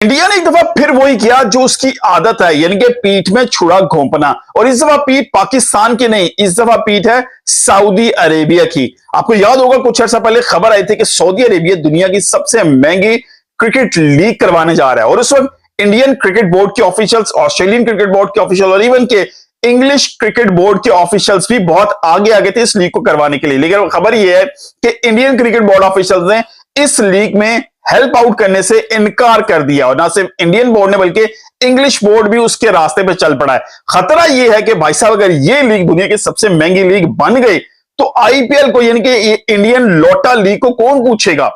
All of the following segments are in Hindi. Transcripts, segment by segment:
इंडिया ने एक दफा फिर वही किया जो उसकी आदत है, यानी कि पीठ में छुरा घोंपना। और इस दफा पीठ पाकिस्तान की नहीं, इस दफा पीठ है सऊदी अरेबिया की। आपको याद होगा कुछ अर्सा पहले खबर आई थी कि सऊदी अरेबिया दुनिया की सबसे महंगी क्रिकेट लीग करवाने जा रहा है। और उस वक्त इंडियन क्रिकेट बोर्ड के ऑफिशियल्स, ऑस्ट्रेलियन क्रिकेट बोर्ड के ऑफिशियल और इवन के इंग्लिश क्रिकेट बोर्ड के ऑफिशियल्स भी बहुत आगे आगे थे इस लीग को करवाने के लिए। लेकिन खबर यह है कि इंडियन क्रिकेट बोर्ड ऑफिशियल्स ने इस लीग में हेल्प आउट करने से इनकार कर दिया। और ना सिर्फ इंडियन बोर्ड ने बल्कि इंग्लिश बोर्ड भी उसके रास्ते पे चल पड़ा है। खतरा यह है कि भाई साहब अगर ये लीग दुनिया की सबसे महंगी लीग बन गई तो आईपीएल को, यानी कि इंडियन लोटा लीग को कौन पूछेगा,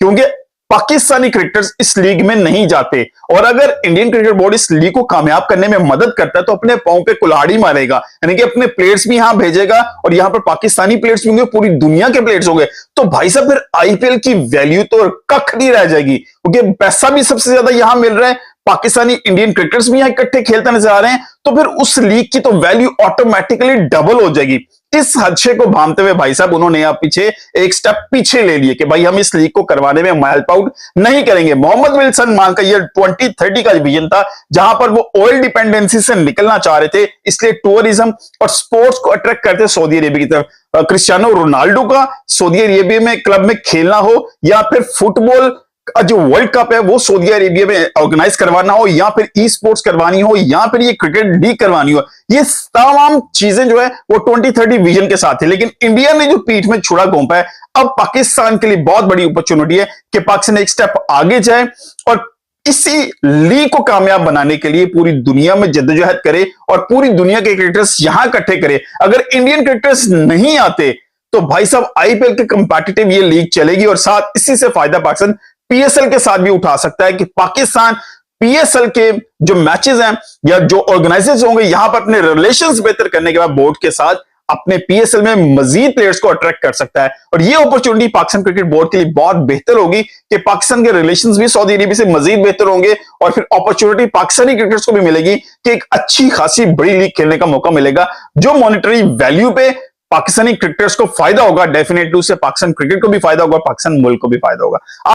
क्योंकि पाकिस्तानी क्रिकेटर्स इस लीग में नहीं जाते। और अगर इंडियन क्रिकेट बोर्ड इस लीग को कामयाब करने में मदद करता है तो अपने पांव पे कुल्हाड़ी मारेगा, यानी कि अपने प्लेयर्स भी यहां भेजेगा और यहां पर पाकिस्तानी प्लेयर्स भी होंगे, पूरी दुनिया के प्लेयर्स होंगे। तो भाई साहब फिर आईपीएल की वैल्यू तो कख नहीं रह जाएगी, क्योंकि पैसा भी सबसे ज्यादा यहां मिल रहा है, पाकिस्तानी इंडियन क्रिकेटर्स भी यहां इकट्ठे खेलते नजर आ रहे हैं। तो फिर उस लीग की तो वैल्यू ऑटोमेटिकली डबल हो जाएगी। इस हादसे को भांपते हुए भाई साहब उन्होंने आप पीछे एक स्टेप पीछे ले लिए कि भाई हम इस लीग को करवाने में हेल्प आउट नहीं करेंगे। मोहम्मद विल्सन मान का ये 2030 का विजन था, जहां पर वो ऑयल डिपेंडेंसी से निकलना चाह रहे थे, इसलिए टूरिज्म और स्पोर्ट्स को अट्रैक्ट करते सऊदी अरेबिया की तरफ। क्रिस्टियानो रोनाल्डो का सऊदी अरेबिया में क्लब में खेलना हो, या फिर फुटबॉल जो वर्ल्ड कप है वो सऊदी अरेबिया में ऑर्गेनाइज करवाना हो, या फिर ई स्पोर्ट्स करवानी हो, या फिर ये क्रिकेट लीग करवानी हो, ये तमाम चीजें जो है वो 2030 विजन के साथ है। लेकिन इंडिया ने जो पीठ में छुरा घोंपा है, अब पाकिस्तान के लिए बहुत बड़ी अपॉर्चुनिटी है कि पाकिस्तान एक स्टेप आगे जाए और इसी लीग को कामयाब बनाने के लिए पूरी दुनिया में जद्दोजहद करे और पूरी दुनिया के क्रिकेटर्स यहां इकट्ठे करे। अगर इंडियन क्रिकेटर्स नहीं आते तो भाई साहब आईपीएल के कंपेटिटिव ये लीग चलेगी और साथ इसी से फायदा पाकिस्तान पीएसएल के साथ भी उठा सकता है कि पाकिस्तान पीएसएल के जो मैचेस हैं या जो ऑर्गेनाइजर्स होंगे यहां पर अपने रिलेशंस बेहतर करने के बाद बोर्ड के साथ अपने पीएसएल में मजीद प्लेयर्स को अट्रैक्ट कर सकता है। और ये अपॉर्चुनिटी पाकिस्तान क्रिकेट बोर्ड के लिए बहुत बेहतर होगी कि पाकिस्तान के रिलेशंस भी सऊदी अरेबिया से मजीद बेहतर होंगे और फिर अपॉर्चुनिटी पाकिस्तानी क्रिकेटर्स को भी मिलेगी कि एक अच्छी खासी बड़ी लीग खेलने का मौका मिलेगा, जो मॉनेटरी वैल्यू पे पाकिस्तानी क्रिकेटर्स को फायदा होगा। डेफिनेटली उससे पाकिस्तान क्रिकेट को भी फायदा होगा, पाकिस्तान मुल्क को भी फायदा होगा।